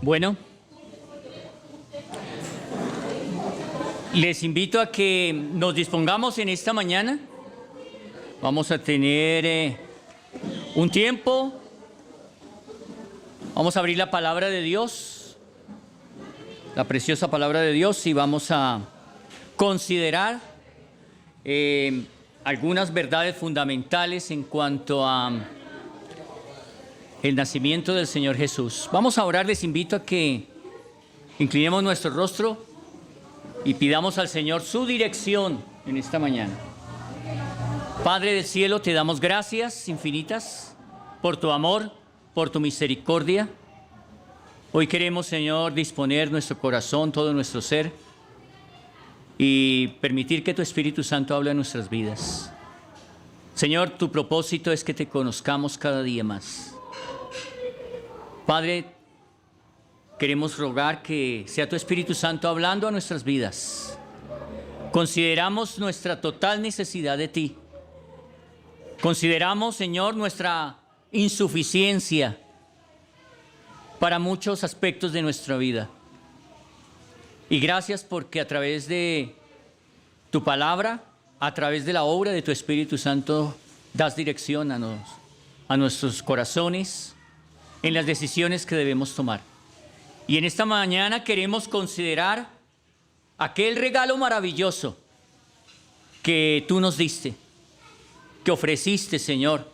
Bueno, les invito a que nos dispongamos en esta mañana. Vamos a tener un tiempo. Vamos a abrir la palabra de Dios, la preciosa palabra de Dios, y vamos a considerar algunas verdades fundamentales en cuanto a el nacimiento del Señor Jesús. Vamos a orar. Les invito a que inclinemos nuestro rostro y pidamos al Señor su dirección en esta mañana. Padre del cielo, te damos gracias infinitas por tu amor, por tu misericordia. Hoy queremos, Señor, disponer nuestro corazón, todo nuestro ser, y permitir que tu Espíritu Santo hable en nuestras vidas. Señor, tu propósito es que te conozcamos cada día más. Padre, queremos rogar que sea tu Espíritu Santo hablando a nuestras vidas. Consideramos nuestra total necesidad de ti. Consideramos, Señor, nuestra insuficiencia para muchos aspectos de nuestra vida. Y gracias porque a través de tu palabra, a través de la obra de tu Espíritu Santo, das dirección a nuestros corazones en las decisiones que debemos tomar. Y en esta mañana queremos considerar aquel regalo maravilloso que tú nos diste, que ofreciste, Señor.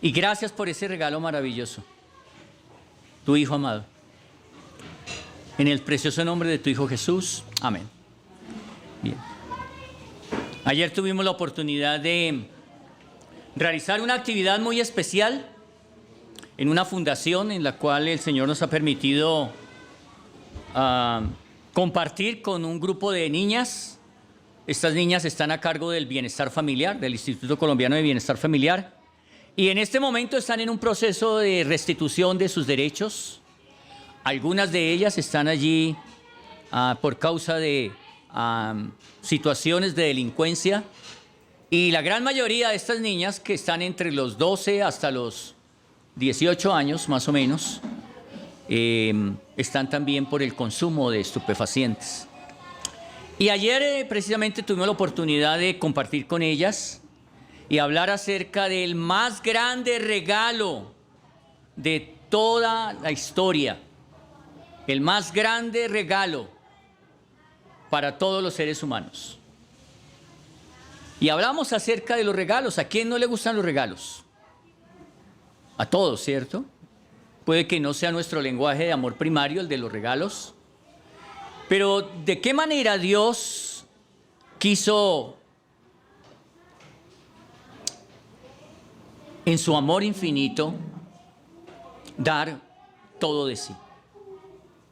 Y gracias por ese regalo maravilloso, tu Hijo amado. En el precioso nombre de tu Hijo Jesús. Amén. Bien. Ayer tuvimos la oportunidad de realizar una actividad muy especial en una fundación en la cual el Señor nos ha permitido compartir con un grupo de niñas. Estas niñas están a cargo del bienestar familiar, del Instituto Colombiano de Bienestar Familiar, y en este momento están en un proceso de restitución de sus derechos. Algunas de ellas están allí por causa de situaciones de delincuencia, y la gran mayoría de estas niñas, que están entre los 12 hasta los 18 años más o menos, están también por el consumo de estupefacientes. Y ayer precisamente tuvimos la oportunidad de compartir con ellas y hablar acerca del más grande regalo de toda la historia, el más grande regalo para todos los seres humanos. Y hablamos acerca de los regalos. ¿A quién no le gustan los regalos? A todos, ¿cierto? Puede que no sea nuestro lenguaje de amor primario el de los regalos, pero ¿de qué manera Dios quiso, en su amor infinito, dar todo de sí?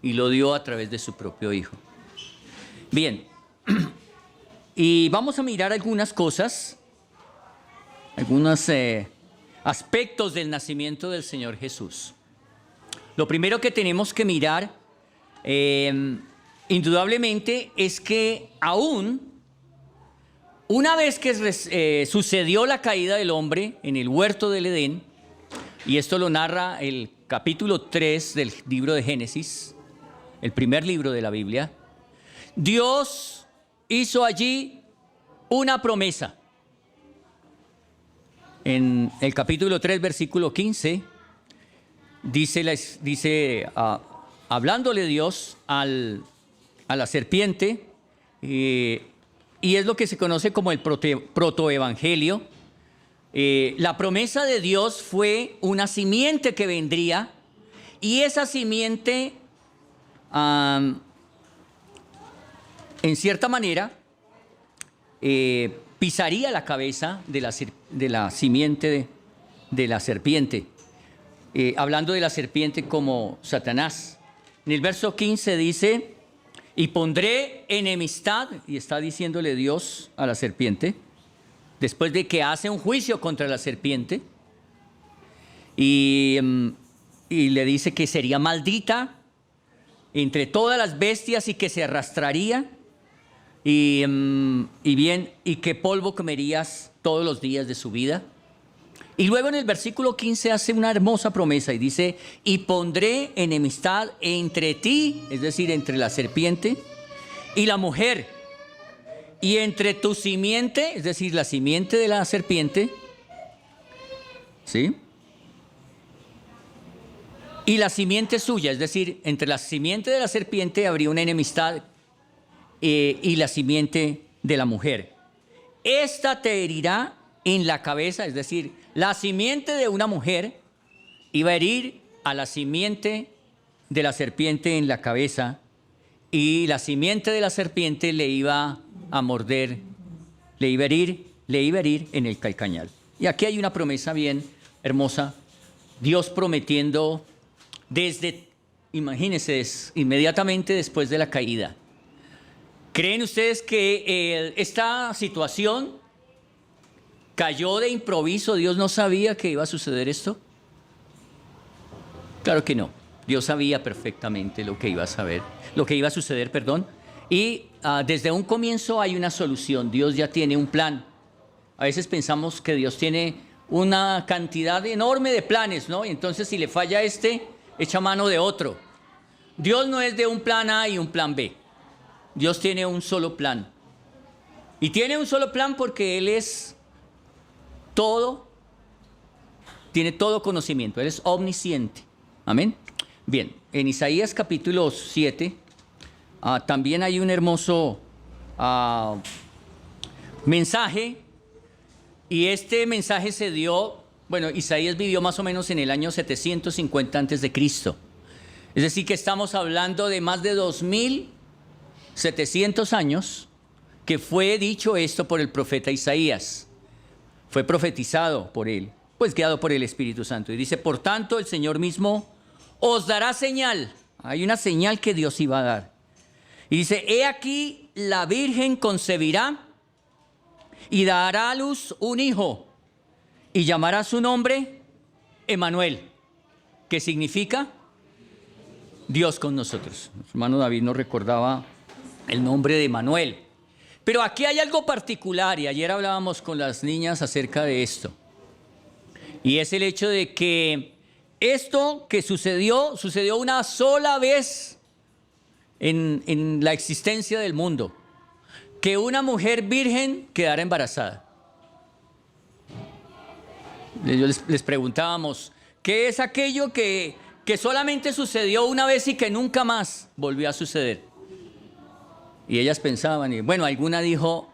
Y lo dio a través de su propio Hijo. Bien, y vamos a mirar algunas cosas, algunos aspectos del nacimiento del Señor Jesús. Lo primero que tenemos que mirar, indudablemente, es que aún una vez que sucedió la caída del hombre en el huerto del Edén, y esto lo narra el capítulo 3 del libro de Génesis, el primer libro de la Biblia, Dios hizo allí una promesa. En el capítulo 3, versículo 15, dice hablándole Dios a la serpiente, y es lo que se conoce como el protoevangelio. La promesa de Dios fue una simiente que vendría, y esa simiente, en cierta manera, pisaría la cabeza de la simiente de la serpiente, hablando de la serpiente como Satanás. En el verso 15 dice: y pondré enemistad, y está diciéndole Dios a la serpiente, después de que hace un juicio contra la serpiente, y le dice que sería maldita entre todas las bestias y que se arrastraría, y que polvo comerías todos los días de su vida. Y luego en el versículo 15 hace una hermosa promesa y dice, y pondré enemistad entre ti, es decir, entre la serpiente y la mujer, y entre tu simiente, es decir, la simiente de la serpiente, ¿sí? Y la simiente suya, es decir, entre la simiente de la serpiente habría una enemistad y la simiente de la mujer. Esta te herirá en la cabeza, es decir, la simiente de una mujer iba a herir a la simiente de la serpiente en la cabeza y la simiente de la serpiente le iba a morder, le iba a herir en el calcañar. Y aquí hay una promesa bien hermosa, Dios prometiendo desde, imagínense, inmediatamente después de la caída. ¿Creen ustedes que esta situación cayó de improviso? ¿Dios no sabía que iba a suceder esto? Claro que no. Dios sabía perfectamente lo que iba a suceder, perdón. Y desde un comienzo hay una solución. Dios ya tiene un plan. A veces pensamos que Dios tiene una cantidad enorme de planes, ¿no? Y entonces si le falla este, echa mano de otro. Dios no es de un plan A y un plan B. Dios tiene un solo plan. Y tiene un solo plan porque Él es todo, tiene todo conocimiento. Él es omnisciente. Amén. Bien, en Isaías capítulo 7 también hay un hermoso mensaje. Y este mensaje se dio, bueno, Isaías vivió más o menos en el año 750 antes de Cristo. Es decir, que estamos hablando de más de 2700 años que fue dicho esto por el profeta Isaías. Fue profetizado por él, pues guiado por el Espíritu Santo. Y dice, por tanto, el Señor mismo os dará señal. Hay una señal que Dios iba a dar. Y dice, he aquí la Virgen concebirá y dará a luz un hijo y llamará su nombre Emmanuel, que significa Dios con nosotros. Nuestro hermano David nos recordaba el nombre de Emmanuel. Pero aquí hay algo particular y ayer hablábamos con las niñas acerca de esto. Y es el hecho de que esto que sucedió una sola vez en la existencia del mundo. Que una mujer virgen quedara embarazada. Les preguntábamos, ¿qué es aquello que solamente sucedió una vez y que nunca más volvió a suceder? Y ellas pensaban, y bueno, alguna dijo,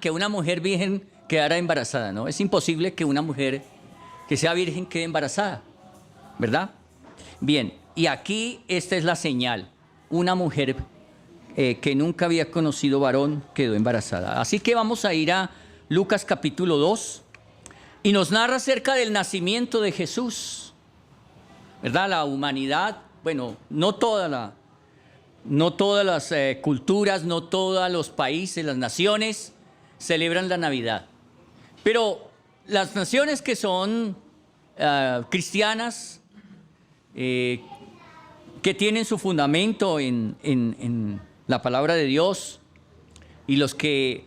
que una mujer virgen quedara embarazada, ¿no? Es imposible que una mujer que sea virgen quede embarazada, ¿verdad? Bien, y aquí esta es la señal, una mujer que nunca había conocido varón quedó embarazada. Así que vamos a ir a Lucas capítulo 2 y nos narra acerca del nacimiento de Jesús, ¿verdad? La humanidad, bueno, no todas las culturas, no todos los países, las naciones celebran la Navidad. Pero las naciones que son cristianas, que tienen su fundamento en la palabra de Dios, y las que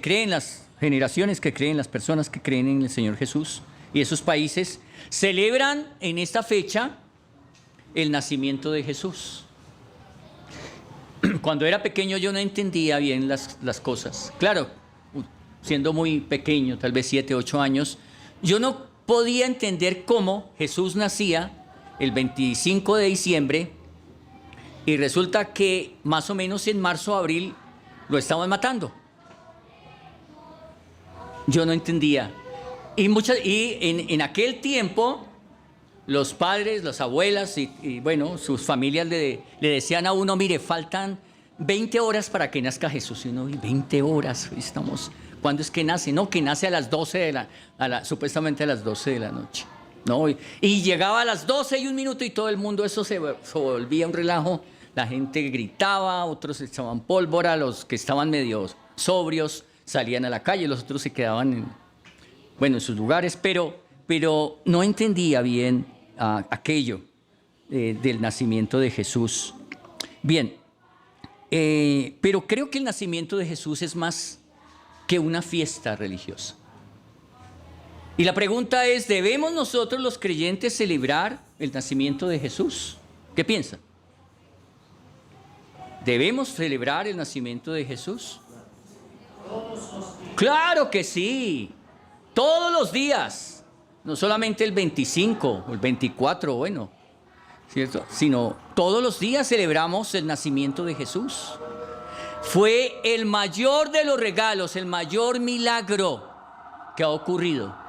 creen, las generaciones que creen, las personas que creen en el Señor Jesús, y esos países celebran en esta fecha el nacimiento de Jesús. Cuando era pequeño yo no entendía bien las cosas. Claro, siendo muy pequeño, tal vez 7, 8 años, yo no podía entender cómo Jesús nacía el 25 de diciembre y resulta que más o menos en marzo o abril lo estaban matando. Yo no entendía. Y en aquel tiempo los padres, las abuelas y bueno, sus familias le decían a uno, mire, faltan 20 horas para que nazca Jesús. Y uno, 20 horas, ¿cuándo es que nace? No, que nace a las 12 supuestamente a las 12 de la noche. No, y llegaba a las 12:01 y todo el mundo, eso se volvía un relajo. La gente gritaba, otros echaban pólvora, los que estaban medio sobrios salían a la calle, los otros se quedaban en sus lugares, pero no entendía bien aquello del nacimiento de Jesús. Bien, pero creo que el nacimiento de Jesús es más que una fiesta religiosa. Y la pregunta es, ¿debemos nosotros los creyentes celebrar el nacimiento de Jesús? ¿Qué piensan? ¿Debemos celebrar el nacimiento de Jesús? Claro que sí, todos los días, no solamente el 25 o el 24, bueno, ¿cierto? Sino todos los días celebramos el nacimiento de Jesús. Fue el mayor de los regalos, el mayor milagro que ha ocurrido.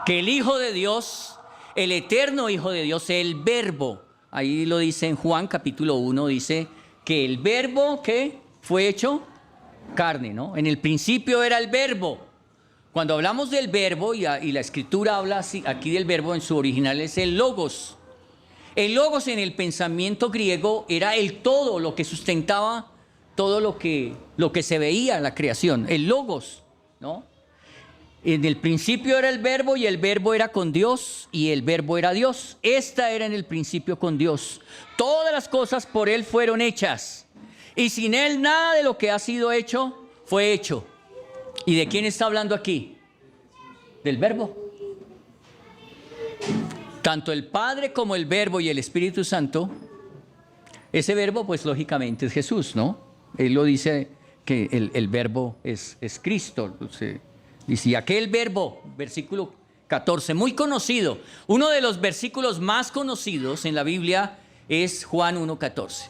Que el Hijo de Dios, el eterno Hijo de Dios, el Verbo, ahí lo dice en Juan capítulo 1, dice que el Verbo que fue hecho carne, ¿no? En el principio era el Verbo. Cuando hablamos del Verbo, y la Escritura habla así, aquí del Verbo en su original es el Logos. El Logos en el pensamiento griego era el todo, lo que sustentaba todo lo que se veía en la creación, el Logos, ¿no? En el principio era el Verbo y el Verbo era con Dios y el Verbo era Dios. Esta era en el principio con Dios. Todas las cosas por Él fueron hechas y sin Él nada de lo que ha sido hecho fue hecho. ¿Y de quién está hablando aquí? Del Verbo. Tanto el Padre como el Verbo y el Espíritu Santo, ese Verbo pues lógicamente es Jesús, ¿no? Él lo dice que el Verbo es Cristo. Dice, y aquel Verbo, versículo 14, muy conocido. Uno de los versículos más conocidos en la Biblia es Juan 1:14,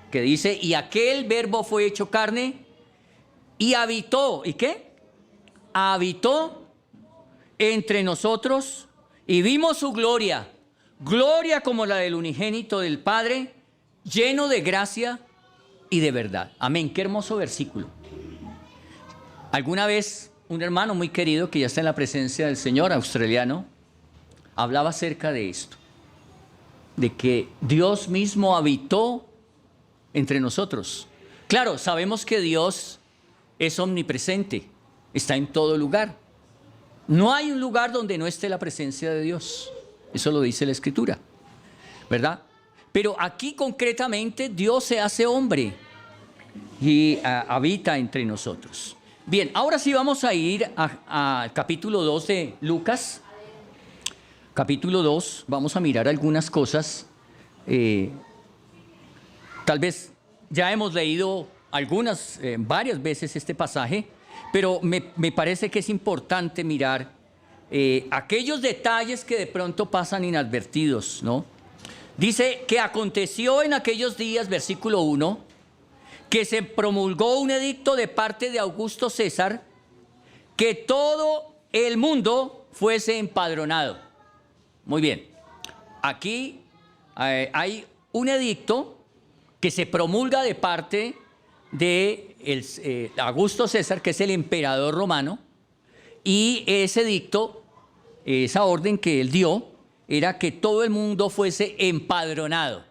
que dice, y aquel Verbo fue hecho carne y habitó. ¿Y qué? Habitó entre nosotros y vimos su gloria, gloria como la del unigénito del Padre, lleno de gracia y de verdad. Amén, qué hermoso versículo. Alguna vez un hermano muy querido que ya está en la presencia del Señor, australiano, hablaba acerca de esto, de que Dios mismo habitó entre nosotros. Claro, sabemos que Dios es omnipresente, está en todo lugar. No hay un lugar donde no esté la presencia de Dios. Eso lo dice la Escritura, ¿verdad? Pero aquí concretamente Dios se hace hombre y habita entre nosotros. Bien, ahora sí vamos a ir al capítulo 2 de Lucas. Capítulo 2, vamos a mirar algunas cosas. Tal vez ya hemos leído varias veces este pasaje, pero me parece que es importante mirar aquellos detalles que de pronto pasan inadvertidos, ¿no? Dice que aconteció en aquellos días, versículo 1, que se promulgó un edicto de parte de Augusto César, que todo el mundo fuese empadronado. Muy bien, aquí hay un edicto que se promulga de parte de Augusto César, que es el emperador romano, y ese edicto, esa orden que él dio, era que todo el mundo fuese empadronado.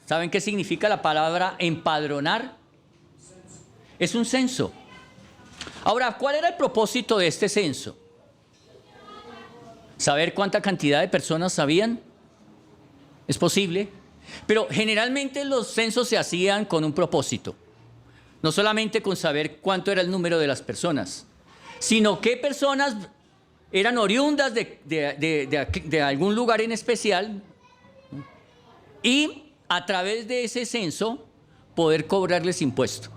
¿Saben qué significa la palabra empadronar? Es un censo. Ahora, ¿cuál era el propósito de este censo? ¿Saber cuánta cantidad de personas habían? Es posible. Pero generalmente los censos se hacían con un propósito. No solamente con saber cuánto era el número de las personas, sino qué personas eran oriundas de algún lugar en especial y a través de ese censo poder cobrarles impuesto.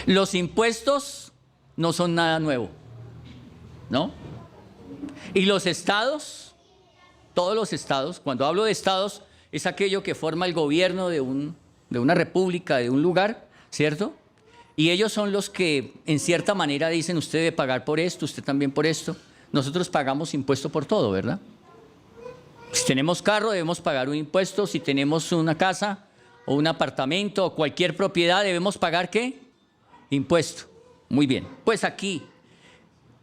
Los impuestos no son nada nuevo, ¿no? Y los estados, todos los estados, cuando hablo de estados, es aquello que forma el gobierno de una república, de un lugar, ¿cierto? Y ellos son los que en cierta manera dicen, usted debe pagar por esto, usted también por esto. Nosotros pagamos impuesto por todo, ¿verdad? Si tenemos carro debemos pagar un impuesto, si tenemos una casa o un apartamento o cualquier propiedad debemos pagar ¿qué? Impuesto. Muy bien, pues aquí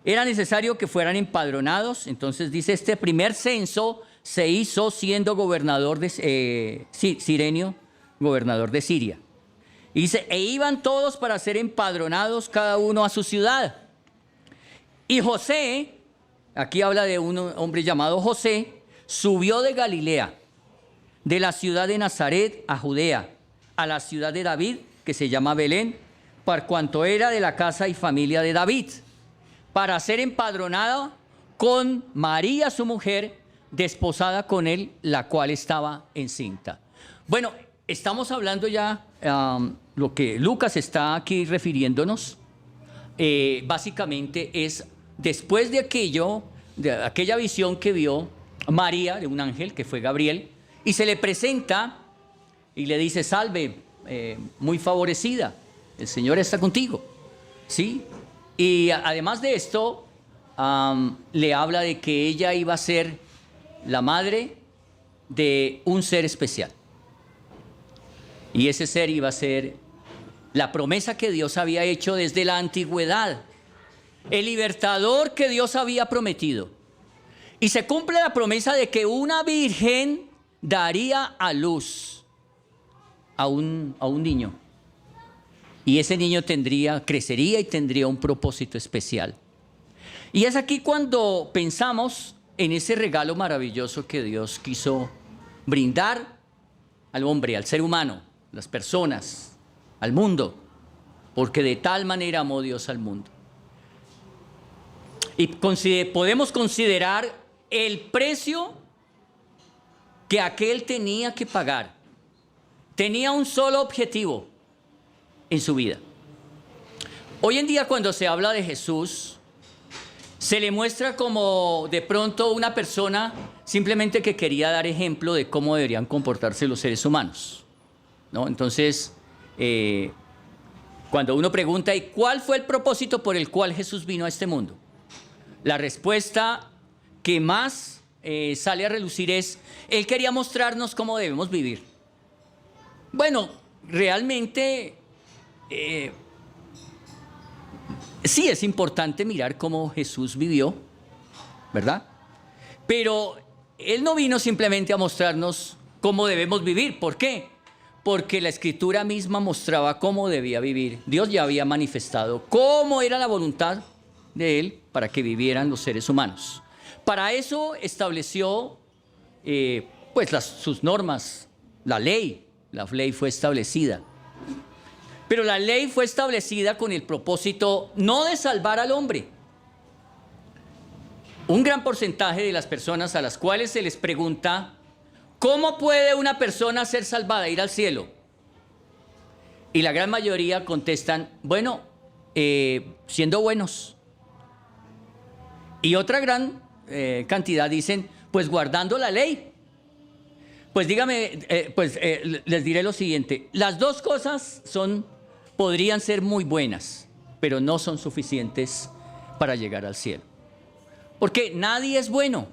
era necesario que fueran empadronados, entonces dice este primer censo se hizo siendo gobernador Cirenio, gobernador de Siria. Y dice, e iban todos para ser empadronados cada uno a su ciudad. Y José, aquí habla de un hombre llamado José, subió de Galilea, de la ciudad de Nazaret a Judea, a la ciudad de David, que se llama Belén, por cuanto era de la casa y familia de David. para ser empadronada con María, su mujer, desposada con él, la cual estaba encinta. Bueno, estamos hablando ya, lo que Lucas está aquí refiriéndonos, básicamente es después de aquella visión que vio María de un ángel, que fue Gabriel, y se le presenta y le dice: salve, muy favorecida, el Señor está contigo, ¿sí? Y además de esto, le habla de que ella iba a ser la madre de un ser especial. Y ese ser iba a ser la promesa que Dios había hecho desde la antigüedad, el libertador que Dios había prometido. Y se cumple la promesa de que una virgen daría a luz a un niño. Y ese niño crecería y tendría un propósito especial. Y es aquí cuando pensamos en ese regalo maravilloso que Dios quiso brindar al hombre, al ser humano, las personas, al mundo, porque de tal manera amó Dios al mundo. Y podemos considerar el precio que aquel tenía que pagar. Tenía un solo objetivo en su vida. Hoy en día, cuando se habla de Jesús, se le muestra como de pronto una persona simplemente que quería dar ejemplo de cómo deberían comportarse los seres humanos, ¿no? Entonces, cuando uno pregunta: ¿y cuál fue el propósito por el cual Jesús vino a este mundo? La respuesta que más sale a relucir es: Él quería mostrarnos cómo debemos vivir. Bueno, realmente sí es importante mirar cómo Jesús vivió, ¿verdad? Pero Él no vino simplemente a mostrarnos cómo debemos vivir. ¿Por qué? Porque la Escritura misma mostraba cómo debía vivir. Dios ya había manifestado cómo era la voluntad de Él para que vivieran los seres humanos. Para eso estableció sus normas, la ley fue establecida. Pero la ley fue establecida con el propósito no de salvar al hombre. Un gran porcentaje de las personas a las cuales se les pregunta: ¿cómo puede una persona ser salvada, ir al cielo? Y la gran mayoría contestan: bueno, siendo buenos. Y otra gran cantidad dicen: pues guardando la ley. Pues dígame, les diré lo siguiente: las dos cosas podrían ser muy buenas, pero no son suficientes para llegar al cielo. Porque nadie es bueno.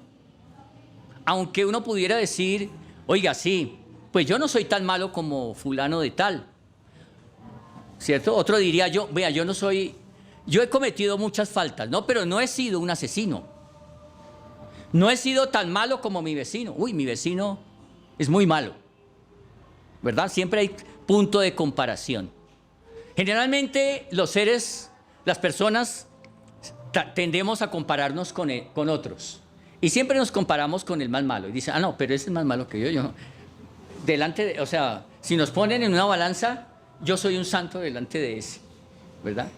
Aunque uno pudiera decir: oiga, sí, pues yo no soy tan malo como fulano de tal, ¿cierto? Otro diría: yo he cometido muchas faltas, no, pero no he sido un asesino. No he sido tan malo como mi vecino. Uy, mi vecino es muy malo, ¿verdad? Siempre hay punto de comparación. Generalmente las personas tendemos a compararnos con otros. Y siempre nos comparamos con el más malo. Y dicen: no, pero ese es más malo que yo. Si nos ponen en una balanza, yo soy un santo delante de ese, ¿verdad?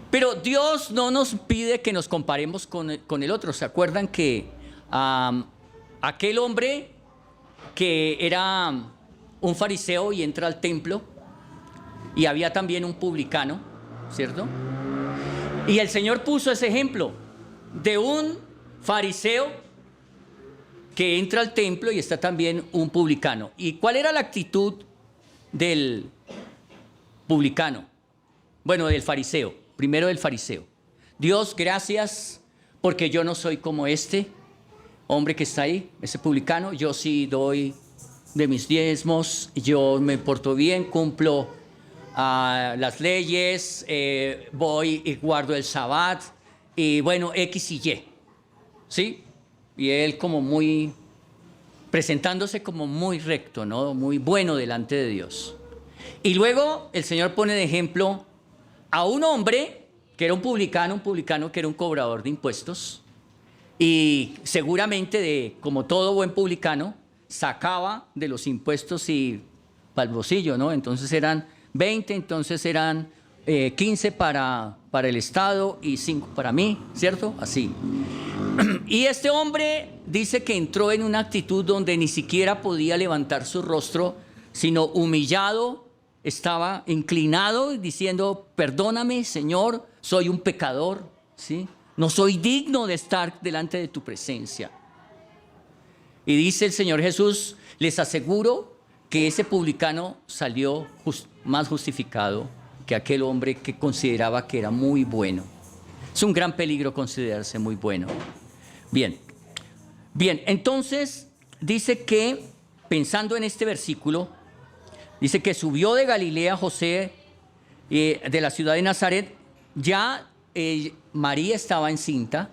Pero Dios no nos pide que nos comparemos con el otro. ¿Se acuerdan que aquel hombre que era un fariseo y entra al templo, y había también un publicano, ¿cierto? Y el Señor puso ese ejemplo de un fariseo que entra al templo y está también un publicano. ¿Y cuál era la actitud del publicano? Bueno, del fariseo. Primero del fariseo: Dios, gracias porque yo no soy como este hombre que está ahí, ese publicano. Yo sí doy de mis diezmos, yo me porto bien, cumplo las leyes, voy y guardo el Sabbat, y bueno, X y Y, ¿sí? Y él presentándose como muy recto, ¿no? Muy bueno delante de Dios. Y luego el Señor pone de ejemplo a un hombre que era un publicano que era un cobrador de impuestos, y seguramente, como todo buen publicano, sacaba de los impuestos y para el bolsillo, ¿no? Entonces eran 20, entonces eran 15 para el Estado y 5 para mí, ¿cierto? Así. Y este hombre dice que entró en una actitud donde ni siquiera podía levantar su rostro, sino humillado, estaba inclinado diciendo, perdóname, Señor, soy un pecador, ¿sí? No soy digno de estar delante de tu presencia. Y dice el Señor Jesús, les aseguro que ese publicano salió más justificado que aquel hombre que consideraba que era muy bueno. Es un gran peligro considerarse muy bueno. Bien, entonces dice que, pensando en este versículo, dice que subió de Galilea José, de la ciudad de Nazaret. Ya María estaba encinta,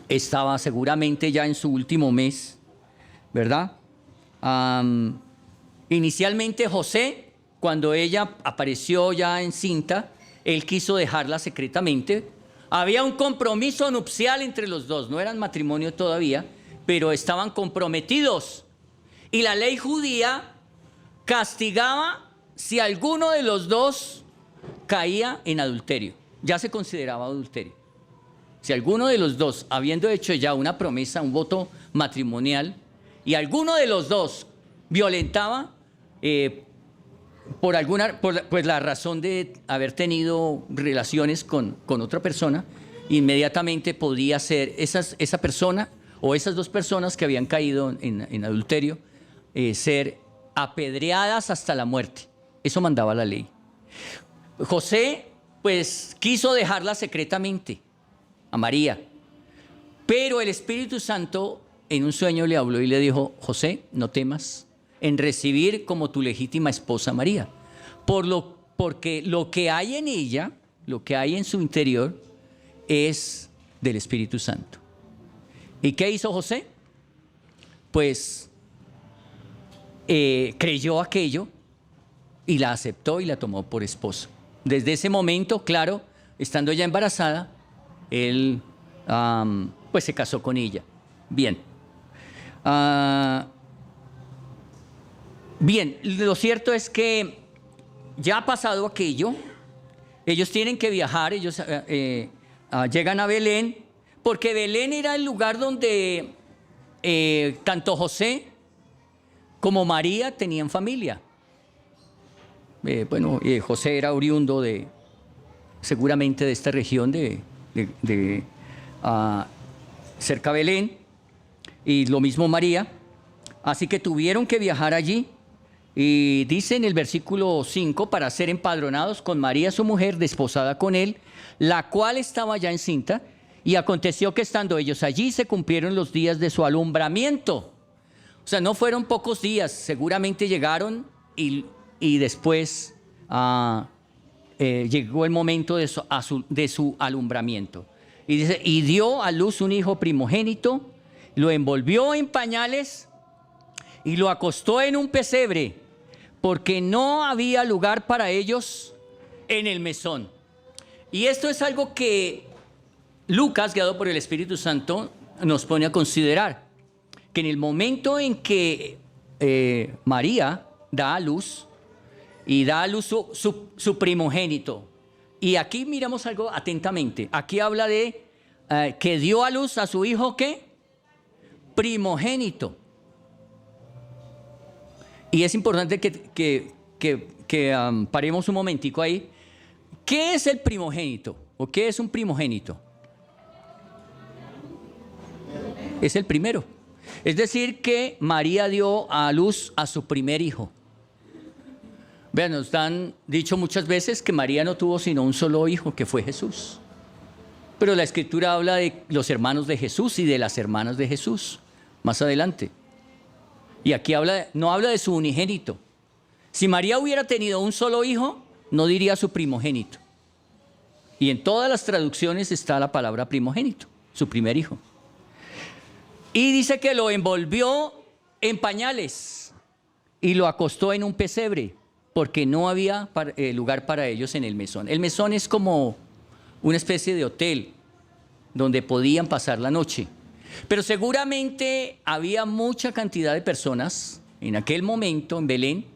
estaba seguramente ya en su último mes, ¿verdad? Inicialmente José, cuando ella apareció ya encinta, él quiso dejarla secretamente. Había un compromiso nupcial entre los dos, no eran matrimonio todavía, pero estaban comprometidos. Y la ley judía castigaba si alguno de los dos caía en adulterio. Ya se consideraba adulterio. Si alguno de los dos, habiendo hecho ya una promesa, un voto matrimonial, y alguno de los dos violentaba pues la razón de haber tenido relaciones con otra persona, inmediatamente podía ser esa persona o esas dos personas que habían caído en adulterio ser apedreadas hasta la muerte. Eso mandaba la ley. José pues quiso dejarla secretamente a María, pero el Espíritu Santo en un sueño le habló y le dijo, José, no temas en recibir como tu legítima esposa María, porque lo que hay en ella, lo que hay en su interior, es del Espíritu Santo. ¿Y qué hizo José? Pues creyó aquello y la aceptó y la tomó por esposa. Desde ese momento, claro, estando ya embarazada, él pues se casó con ella. Bien. Bien, lo cierto es que ya ha pasado aquello, ellos tienen que viajar, ellos llegan a Belén, porque Belén era el lugar donde tanto José como María tenían familia. José era oriundo seguramente de esta región cerca de Belén, y lo mismo María, así que tuvieron que viajar allí. Y dice en el versículo 5, para ser empadronados con María su mujer, desposada con él, la cual estaba ya encinta, y aconteció que estando ellos allí se cumplieron los días de su alumbramiento. O sea, no fueron pocos días, seguramente llegaron y después llegó el momento de su alumbramiento. Y dice, y dio a luz un hijo primogénito, lo envolvió en pañales y lo acostó en un pesebre, porque no había lugar para ellos en el mesón. Y esto es algo que Lucas, guiado por el Espíritu Santo, nos pone a considerar, que en el momento en que María da a luz, y da a luz su primogénito, y aquí miramos algo atentamente, aquí habla de que dio a luz a su hijo, ¿qué? Primogénito. Y es importante que paremos un momentico ahí. ¿Qué es el primogénito? ¿O qué es un primogénito? Es el primero. Es decir, que María dio a luz a su primer hijo. Vean, nos han dicho muchas veces que María no tuvo sino un solo hijo, que fue Jesús. Pero la Escritura habla de los hermanos de Jesús y de las hermanas de Jesús, más adelante. Y aquí no habla de su unigénito. Si María hubiera tenido un solo hijo, no diría su primogénito. Y en todas las traducciones está la palabra primogénito, su primer hijo. Y dice que lo envolvió en pañales y lo acostó en un pesebre, porque no había lugar para ellos en el mesón. El mesón es como una especie de hotel donde podían pasar la noche. Pero seguramente había mucha cantidad de personas en aquel momento en Belén.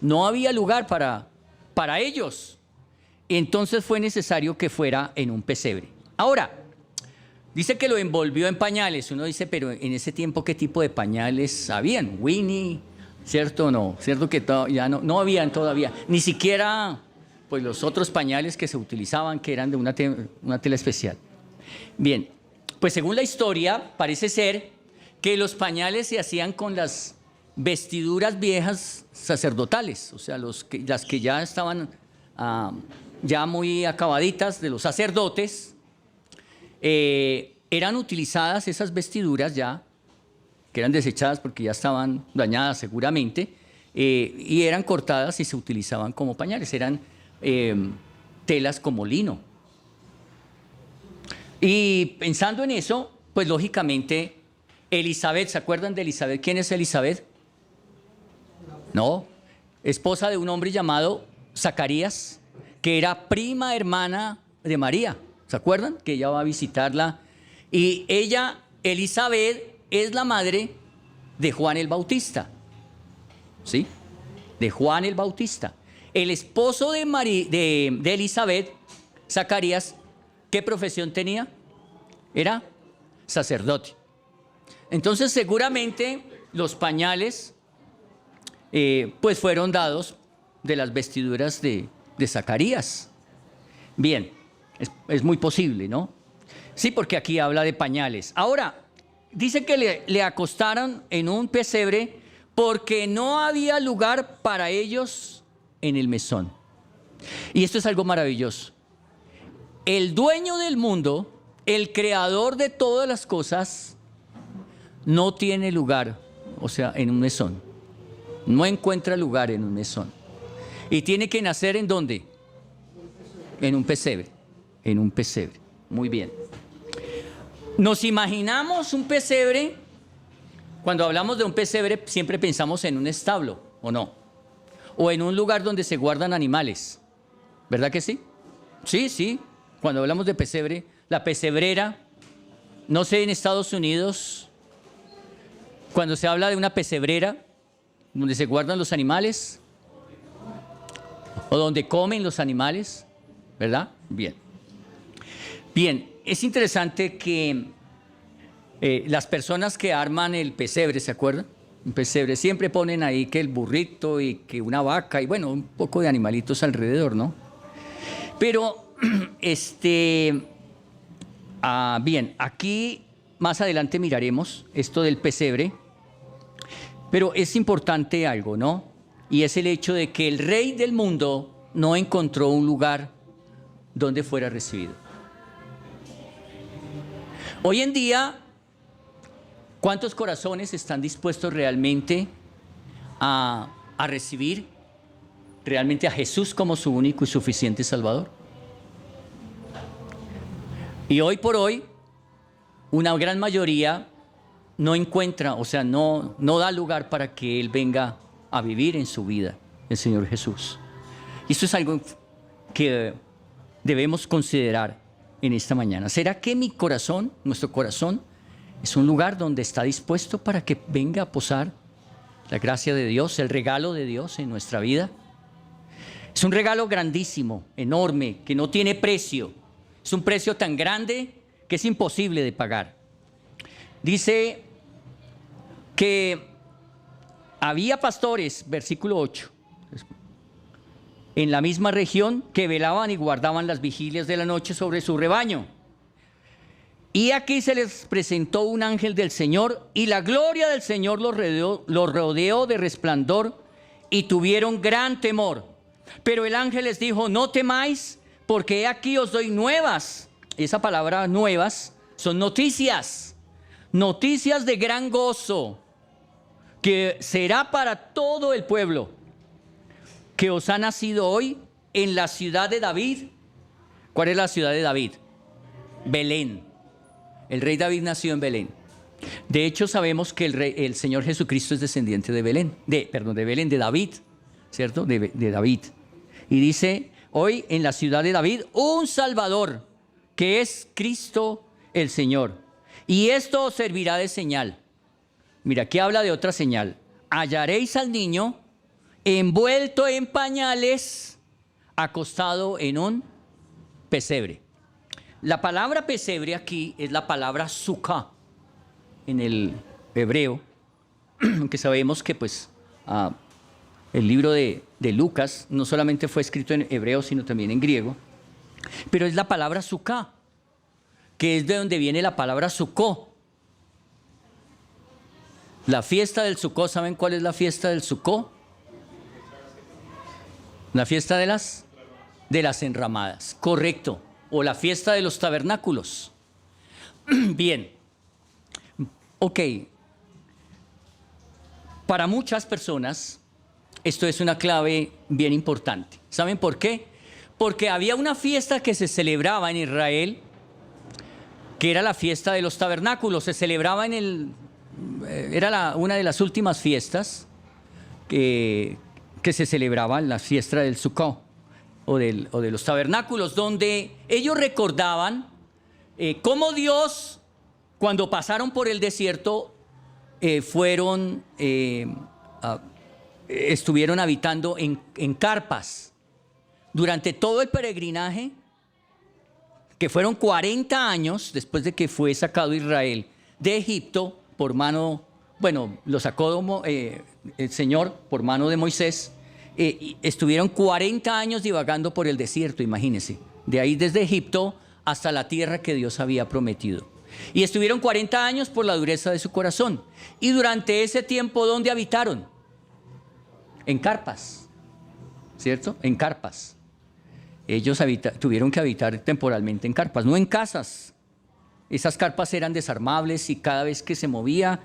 No había lugar para ellos. entonces fue necesario que fuera en un pesebre. Ahora, dice que lo envolvió en pañales. Uno dice, pero en ese tiempo, ¿qué tipo de pañales habían? Winnie, ¿cierto o no? ¿Cierto que ya no habían todavía? Ni siquiera pues, los otros pañales que se utilizaban, que eran de una tela especial. Bien, pues según la historia, parece ser que los pañales se hacían con las vestiduras viejas sacerdotales, o sea, las que ya estaban ya muy acabaditas de los sacerdotes, eran utilizadas esas vestiduras ya, que eran desechadas porque ya estaban dañadas seguramente, y eran cortadas y se utilizaban como pañales, eran telas como lino. Y pensando en eso, pues lógicamente Elizabeth, ¿se acuerdan de Elizabeth? ¿Quién es Elizabeth? No, esposa de un hombre llamado Zacarías, que era prima hermana de María. ¿Se acuerdan? Que ella va a visitarla. Y ella, Elizabeth, es la madre de Juan el Bautista. ¿Sí? De Juan el Bautista. El esposo de Elizabeth, Zacarías, ¿qué profesión tenía? Era sacerdote. Entonces, seguramente los pañales pues fueron dados de las vestiduras de Zacarías. Bien, es muy posible, ¿no? Sí, porque aquí habla de pañales. Ahora, dice que le acostaron en un pesebre porque no había lugar para ellos en el mesón. Y esto es algo maravilloso. El dueño del mundo, el creador de todas las cosas, no tiene lugar, o sea, en un mesón. No encuentra lugar en un mesón. Y tiene que nacer ¿en dónde? En un pesebre. En un pesebre. Muy bien. Nos imaginamos un pesebre. Cuando hablamos de un pesebre, siempre pensamos en un establo, ¿o no? O en un lugar donde se guardan animales. ¿Verdad que sí? Sí, sí. Cuando hablamos de pesebre, la pesebrera, no sé, en Estados Unidos, cuando se habla de una pesebrera, donde se guardan los animales, o donde comen los animales, ¿verdad? Bien. Bien, es interesante que las personas que arman el pesebre, ¿se acuerdan? Un pesebre, siempre ponen ahí que el burrito y que una vaca y bueno, un poco de animalitos alrededor, ¿no? Pero, bien, aquí más adelante miraremos esto del pesebre, pero es importante algo, ¿no? Y es el hecho de que el rey del mundo no encontró un lugar donde fuera recibido. Hoy en día, ¿cuántos corazones están dispuestos realmente a recibir realmente a Jesús como su único y suficiente Salvador? Y hoy por hoy, una gran mayoría no encuentra, o sea, no da lugar para que Él venga a vivir en su vida, el Señor Jesús. Y esto es algo que debemos considerar en esta mañana. ¿Será que mi corazón, nuestro corazón, es un lugar donde está dispuesto para que venga a posar la gracia de Dios, el regalo de Dios en nuestra vida? Es un regalo grandísimo, enorme, que no tiene precio. Es un precio tan grande que es imposible de pagar. Dice que había pastores, versículo 8, en la misma región que velaban y guardaban las vigilias de la noche sobre su rebaño. Y aquí se les presentó un ángel del Señor y la gloria del Señor los rodeó de resplandor y tuvieron gran temor. Pero el ángel les dijo: no temáis, porque he aquí os doy nuevas. Esa palabra nuevas son noticias, noticias de gran gozo, que será para todo el pueblo, que os ha nacido hoy en la ciudad de David. ¿Cuál es la ciudad de David? Belén. El rey David nació en Belén. De hecho, sabemos que el Señor Jesucristo es descendiente de Belén, de David, ¿cierto? De David. Y dice: hoy en la ciudad de David un Salvador, que es Cristo el Señor. Y esto os servirá de señal. Mira, aquí habla de otra señal. Hallaréis al niño envuelto en pañales, acostado en un pesebre. La palabra pesebre aquí es la palabra sukkah en el hebreo, que sabemos que pues el libro de Lucas no solamente fue escrito en hebreo, sino también en griego, pero es la palabra sukkah, que es de donde viene la palabra Sukkot. La fiesta del Sukkot, ¿saben cuál es la fiesta del Sukkot? La fiesta de las enramadas, correcto, o la fiesta de los tabernáculos. Bien, ok. Para muchas personas esto es una clave bien importante. ¿Saben por qué? Porque había una fiesta que se celebraba en Israel, que era la fiesta de los tabernáculos. Se celebraba era una de las últimas fiestas que se celebraban, la fiesta del Sukkot o de los tabernáculos, donde ellos recordaban cómo Dios, cuando pasaron por el desierto, estuvieron habitando en carpas durante todo el peregrinaje, que fueron 40 años después de que fue sacado Israel de Egipto por mano, lo sacó el Señor por mano de Moisés. Estuvieron 40 años divagando por el desierto, imagínense, de ahí desde Egipto hasta la tierra que Dios había prometido. Y estuvieron 40 años por la dureza de su corazón. Y durante ese tiempo, ¿dónde habitaron? En carpas, ¿cierto? En carpas. Ellos tuvieron que habitar temporalmente en carpas, no en casas. Esas carpas eran desarmables y cada vez que se movía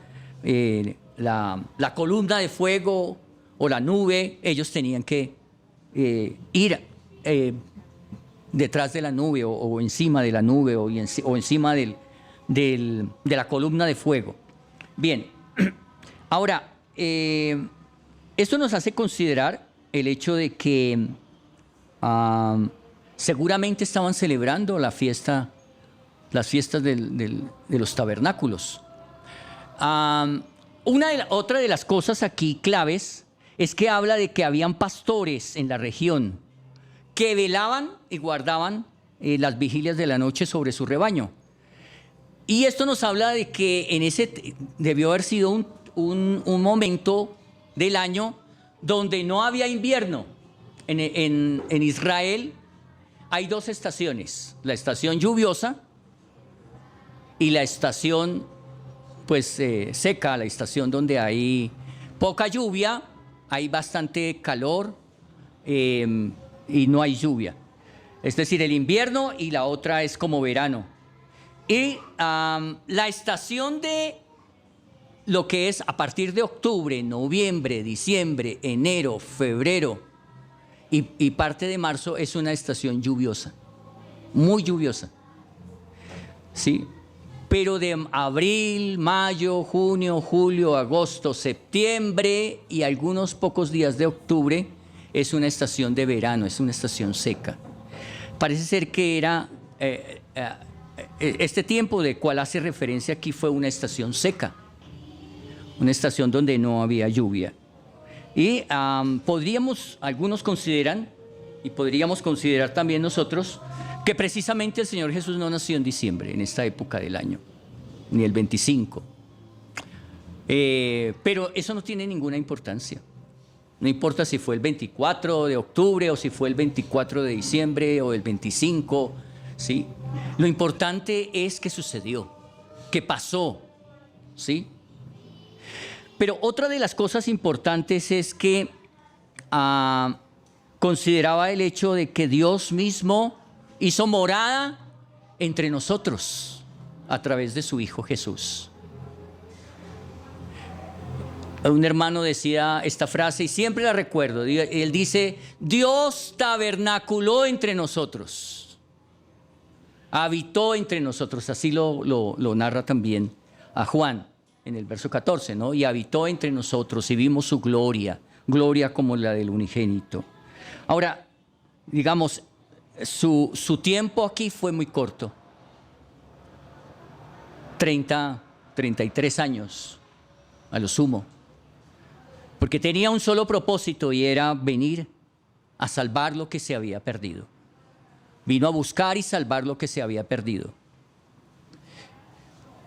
la columna de fuego o la nube, ellos tenían que ir detrás de la nube o encima de la nube o encima de la columna de fuego. Bien, ahora, esto nos hace considerar el hecho de que seguramente estaban celebrando las fiestas de los tabernáculos. Otra de las cosas aquí claves es que habla de que habían pastores en la región que velaban y guardaban las vigilias de la noche sobre su rebaño. Y esto nos habla de que debió haber sido un momento del año donde no había invierno. En Israel hay dos estaciones, la estación lluviosa y la estación seca, la estación donde hay poca lluvia, hay bastante calor y no hay lluvia. Es decir, el invierno, y la otra es como verano. Y la estación de lo que es a partir de octubre, noviembre, diciembre, enero, febrero y parte de marzo es una estación lluviosa, muy lluviosa. ¿Sí? Pero de abril, mayo, junio, julio, agosto, septiembre y algunos pocos días de octubre es una estación de verano, es una estación seca. Parece ser que era este tiempo del cual hace referencia aquí fue una estación seca, una estación donde no había lluvia. Y algunos consideran, y podríamos considerar también nosotros, que precisamente el Señor Jesús no nació en diciembre, en esta época del año, ni el 25. Pero eso no tiene ninguna importancia. No importa si fue el 24 de octubre o si fue el 24 de diciembre o el 25, ¿sí? Lo importante es que sucedió, que pasó, ¿sí? Pero otra de las cosas importantes es que consideraba el hecho de que Dios mismo hizo morada entre nosotros a través de su Hijo Jesús. Un hermano decía esta frase y siempre la recuerdo. Él dice: Dios tabernaculó entre nosotros, habitó entre nosotros. Así lo narra también a Juan en el verso 14, ¿no? Y habitó entre nosotros y vimos su gloria, gloria como la del unigénito. Ahora, digamos, su tiempo aquí fue muy corto. 33 años, a lo sumo. Porque tenía un solo propósito y era venir a salvar lo que se había perdido. Vino a buscar y salvar lo que se había perdido.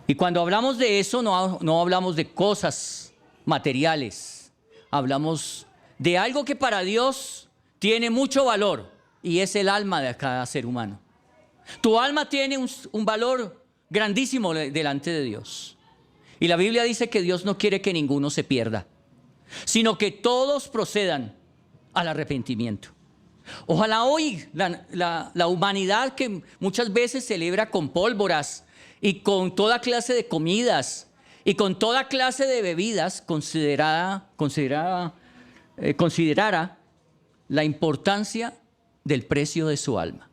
Y cuando hablamos de eso, no hablamos de cosas materiales. Hablamos de algo que para Dios tiene mucho valor, y es el alma de cada ser humano. Tu alma tiene un valor grandísimo delante de Dios. Y la Biblia dice que Dios no quiere que ninguno se pierda, sino que todos procedan al arrepentimiento. Ojalá hoy la humanidad, que muchas veces celebra con pólvoras y con toda clase de comidas y con toda clase de bebidas, considerara la importancia del precio de su alma,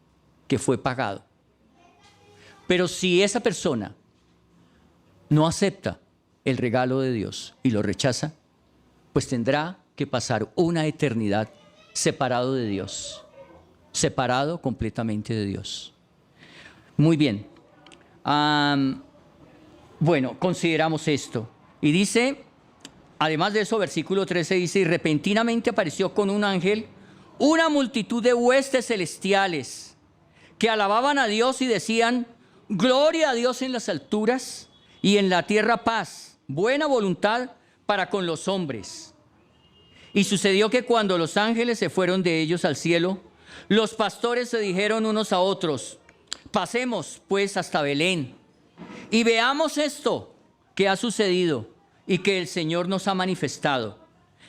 que fue pagado. Pero si esa persona no acepta el regalo de Dios y lo rechaza, pues tendrá que pasar una eternidad separado de Dios, separado completamente de Dios. Muy bien. Bueno, consideramos esto. Y dice, además de eso, versículo 13 dice, y repentinamente apareció con un ángel una multitud de huestes celestiales que alababan a Dios y decían, gloria a Dios en las alturas y en la tierra paz, buena voluntad para con los hombres. Y sucedió que cuando los ángeles se fueron de ellos al cielo, los pastores se dijeron unos a otros, pasemos pues hasta Belén y veamos esto que ha sucedido y que el Señor nos ha manifestado.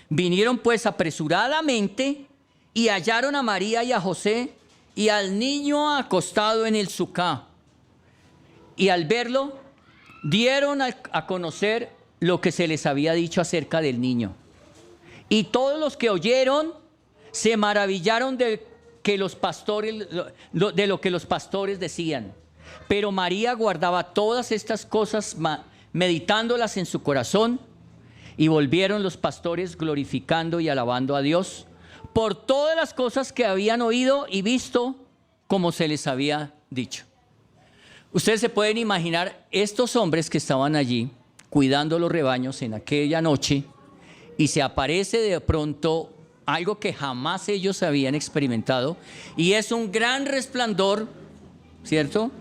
Vinieron pues apresuradamente y hallaron a María y a José y al niño acostado en el sucá. Y al verlo, dieron a conocer lo que se les había dicho acerca del niño. Y todos los que oyeron se maravillaron de lo que los pastores decían. Pero María guardaba todas estas cosas, meditándolas en su corazón. Y volvieron los pastores glorificando y alabando a Dios por todas las cosas que habían oído y visto, como se les había dicho. Ustedes se pueden imaginar estos hombres que estaban allí cuidando los rebaños en aquella noche, y se aparece de pronto algo que jamás ellos habían experimentado, y es un gran resplandor, ¿cierto?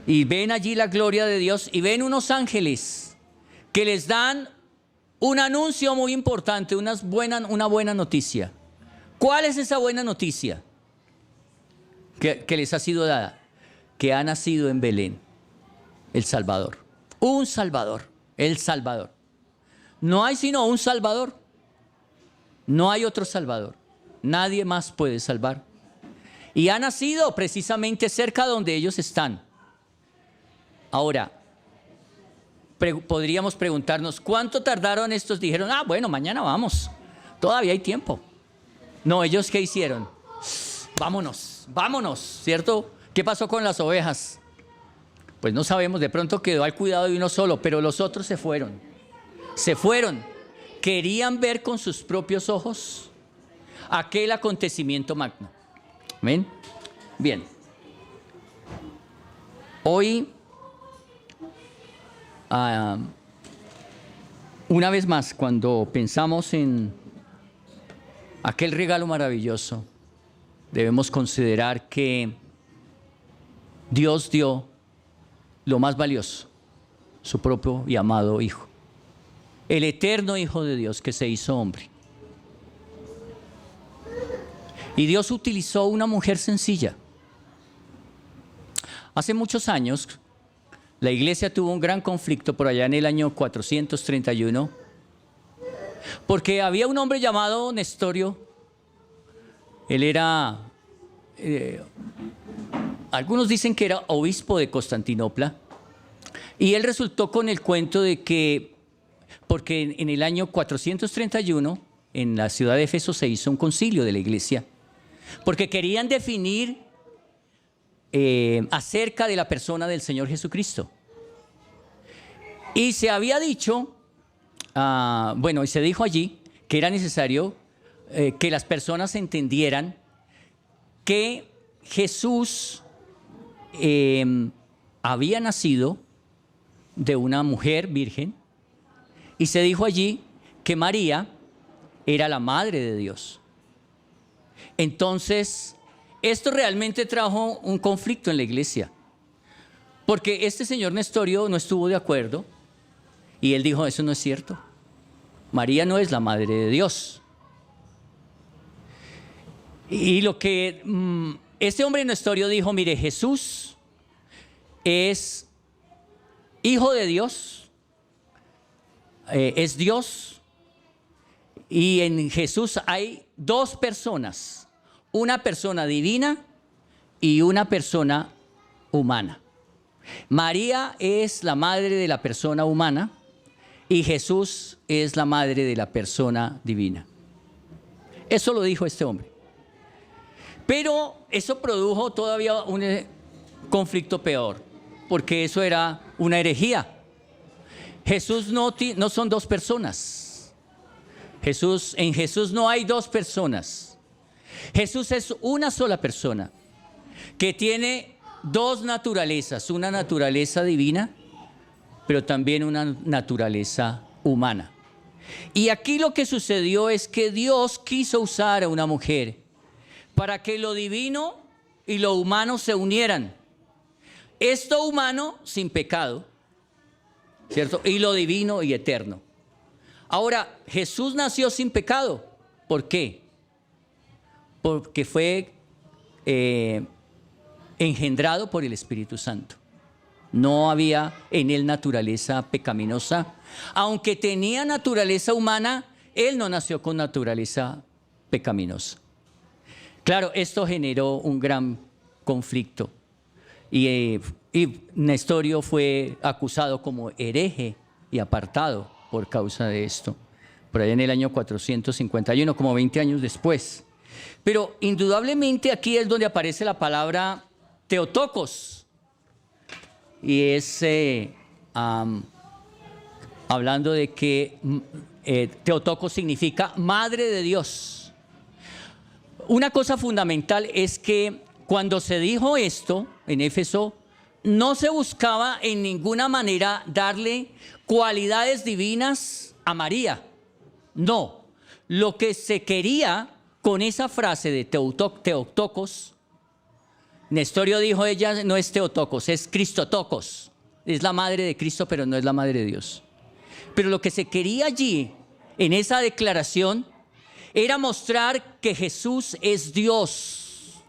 Y ven allí la gloria de Dios, y ven unos ángeles que les dan un anuncio muy importante, una buena noticia. ¿Cuál es esa buena noticia que les ha sido dada? Que ha nacido en Belén el Salvador. Un Salvador, el Salvador. No hay sino un Salvador. No hay otro Salvador. Nadie más puede salvar. Y ha nacido precisamente cerca donde ellos están. Ahora, podríamos preguntarnos, ¿cuánto tardaron estos? Dijeron, bueno, mañana vamos. Todavía hay tiempo. No, ¿ellos qué hicieron? Vámonos, ¿cierto? ¿Qué pasó con las ovejas? Pues no sabemos, de pronto quedó al cuidado de uno solo, pero los otros se fueron. Querían ver con sus propios ojos aquel acontecimiento magno. ¿Ven? Bien. Hoy, una vez más, cuando pensamos en aquel regalo maravilloso, debemos considerar que Dios dio lo más valioso, su propio y amado Hijo, el eterno Hijo de Dios que se hizo hombre. Y Dios utilizó una mujer sencilla. Hace muchos años, la iglesia tuvo un gran conflicto por allá en el año 431, porque había un hombre llamado Nestorio. Él era, algunos dicen que era obispo de Constantinopla, y él resultó con el cuento de que, porque en el año 431, en la ciudad de Éfeso se hizo un concilio de la iglesia, porque querían definir acerca de la persona del Señor Jesucristo. Y se había dicho, y se dijo allí que era necesario que las personas entendieran que Jesús había nacido de una mujer virgen, y se dijo allí que María era la madre de Dios. Entonces, esto realmente trajo un conflicto en la iglesia, porque este señor Nestorio no estuvo de acuerdo y él dijo, eso no es cierto. María no es la madre de Dios. Y lo que este hombre Nestorio dijo, mire, Jesús es hijo de Dios, es Dios, y en Jesús hay dos personas, una persona divina y una persona humana. María es la madre de la persona humana y Jesús es la madre de la persona divina. Eso lo dijo este hombre. Pero eso produjo todavía un conflicto peor, porque eso era una herejía. Jesús no son dos personas. En Jesús no hay dos personas. Jesús es una sola persona que tiene dos naturalezas, una naturaleza divina, pero también una naturaleza humana. Y aquí lo que sucedió es que Dios quiso usar a una mujer para que lo divino y lo humano se unieran. Esto humano sin pecado, ¿cierto? Y lo divino y eterno. Ahora, Jesús nació sin pecado. ¿Por qué? Porque fue engendrado por el Espíritu Santo. No había en él naturaleza pecaminosa. Aunque tenía naturaleza humana, él no nació con naturaleza pecaminosa. Claro, esto generó un gran conflicto. Y Nestorio fue acusado como hereje y apartado por causa de esto, por allá en el año 451, como 20 años después. Pero indudablemente aquí es donde aparece la palabra Theotokos, y es hablando de que Theotokos significa madre de Dios. Una cosa fundamental es que cuando se dijo esto en Éfeso, no se buscaba en ninguna manera darle cualidades divinas a María. No, lo que se quería con esa frase de Theotokos, Nestorio dijo, ella no es Theotokos, es Cristotokos. Es la madre de Cristo, pero no es la madre de Dios. Pero lo que se quería allí, en esa declaración, era mostrar que Jesús es Dios.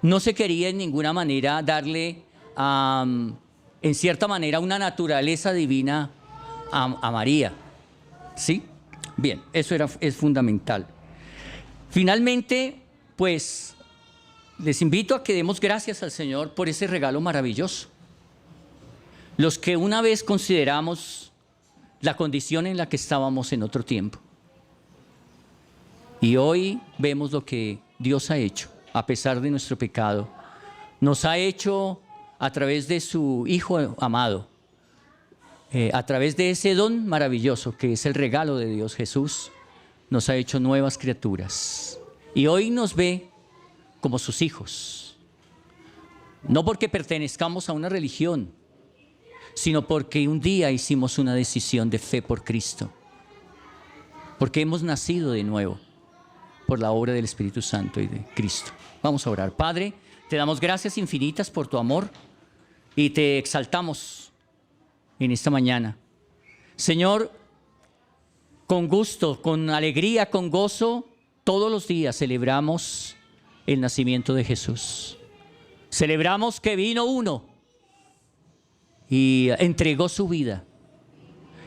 No se quería en ninguna manera darle, en cierta manera, una naturaleza divina a María. ¿Sí? Bien, eso es fundamental. Finalmente, pues, les invito a que demos gracias al Señor por ese regalo maravilloso. Los que una vez consideramos la condición en la que estábamos en otro tiempo. Y hoy vemos lo que Dios ha hecho, a pesar de nuestro pecado. Nos ha hecho a través de su Hijo amado, a través de ese don maravilloso que es el regalo de Dios Jesús, nos ha hecho nuevas criaturas. Y hoy nos ve como sus hijos. No porque pertenezcamos a una religión, sino porque un día hicimos una decisión de fe por Cristo. Porque hemos nacido de nuevo por la obra del Espíritu Santo y de Cristo. Vamos a orar. Padre, te damos gracias infinitas por tu amor y te exaltamos en esta mañana. Señor, con gusto, con alegría, con gozo, todos los días celebramos el nacimiento de Jesús. Celebramos que vino uno y entregó su vida.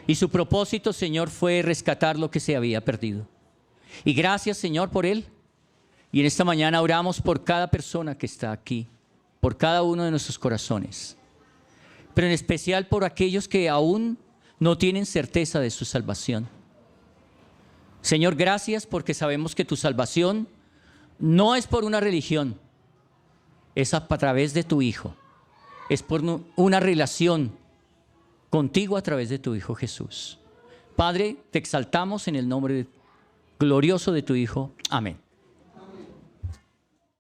Y su propósito, Señor, fue rescatar lo que se había perdido. Y gracias, Señor, por él. Y en esta mañana oramos por cada persona que está aquí, por cada uno de nuestros corazones. Pero en especial por aquellos que aún no tienen certeza de su salvación. Señor, gracias porque sabemos que tu salvación no es por una religión, es a través de tu Hijo. Es por una relación contigo a través de tu Hijo Jesús. Padre, te exaltamos en el nombre glorioso de tu Hijo. Amén.